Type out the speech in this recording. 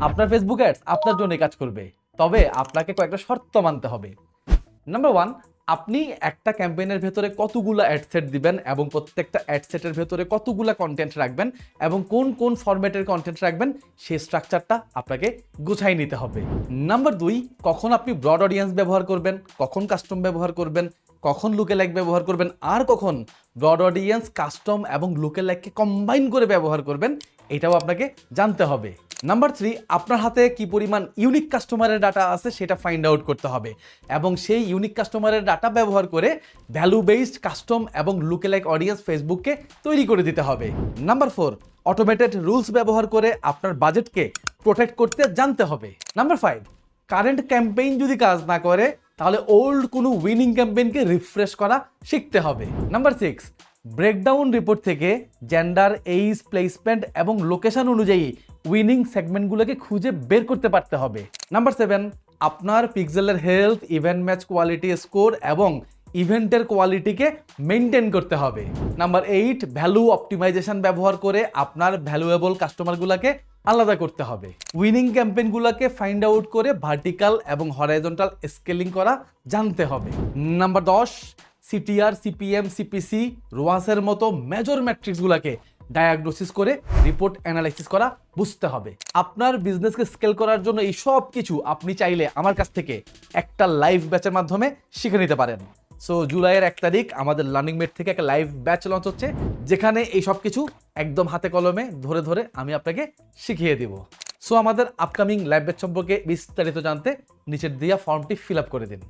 আপনার Facebook ads আপনার জন্য কাজ করবে, তবে আপনাকে কয়েকটা শর্ত মানতে হবে। নাম্বার 1, আপনি একটা ক্যাম্পেইনের ভেতরে কতগুলো অ্যাড সেট দিবেন এবং প্রত্যেকটা অ্যাড সেটের ভেতরে কতগুলো কন্টেন্ট রাখবেন এবং কোন কোন ফরম্যাটের কন্টেন্ট রাখবেন সেই স্ট্রাকচারটা আপনাকে গুছাই নিতে হবে। নাম্বার 2, কখন আপনি ব্রড অডিয়েন্স ব্যবহার করবেন, কখন কাস্টম ব্যবহার করবেন, কখন লুকেলাইক ব্যবহার করবেন, আর কখন ব্রড অডিয়েন্স, কাস্টম এবং লুকেলাইককে কম্বাইন করে ব্যবহার করবেন, এটাও আপনাকে জানতে হবে। নাম্বার 3, আপনার হাতে কি পরিমাণ ইউনিক কাস্টমারের ডাটা আছে সেটা ফাইন্ড আউট করতে হবে এবং সেই ইউনিক কাস্টমারের ডাটা ব্যবহার করে ভ্যালু বেসড কাস্টম এবং লুকেলাইক অডিয়েন্স ফেসবুককে তৈরি করে দিতে হবে। নাম্বার 4, অটোমেটেড রুলস ব্যবহার করে আপনার বাজেটকে প্রোটেক্ট করতে জানতে হবে। নাম্বার 5, কারেন্ট ক্যাম্পেইন যদি কাজ না করে তাহলে ওল্ড কোনো উইনিং ক্যাম্পেইনকে রিফ্রেশ করা শিখতে হবে। নাম্বার 6, ব্রেকডাউন রিপোর্ট থেকে জেন্ডার, এইজ, প্লেসমেন্ট এবং লোকেশন অনুযায়ী উইনিং সেগমেন্টগুলোকে খুঁজে বের করতে পারতে হবে। নাম্বার 7, আপনার পিক্সেলের health, event match quality score এবং ইভেন্টের কোয়ালিটিকে মেনটেন করতে হবে। নাম্বার 8, ভ্যালু অপটিমাইজেশন ব্যবহার করে আপনার ভ্যালুয়েবল কাস্টমারগুলোকে আলাদা করতে হবে। উইনিং ক্যাম্পেইনগুলোকে ফাইন্ড আউট করে ভার্টিক্যাল এবং হরাইজন্টাল স্কেলিং করা জানতে হবে। নাম্বার 10, সিটিআর, সিপিএম, সিপিসি, রোয়াসের মতো মেজর ম্যাট্রিক্সগুলোকে ডায়াগনোসিস করে রিপোর্ট অ্যানালাইসিস করা বুঝতে হবে। আপনার বিজনেসকে স্কেল করার জন্য এই সব কিছু আপনি চাইলে আমার কাছ থেকে একটা লাইভ ব্যাচের মাধ্যমে শিখে নিতে পারেন। সো জুলাইয়ের 1 তারিখ আমাদের লার্নিং মেট থেকে একটা লাইভ ব্যাচ লঞ্চ হচ্ছে, যেখানে এই সব কিছু একদম হাতে কলমে ধরে ধরে আমি আপনাকে শিখিয়ে দিব। সো আমাদের আপকামিং লাইভ ব্যাচ সম্পর্কে বিস্তারিত জানতে নিচের দেওয়া ফর্মটি ফিল আপ করে দিন।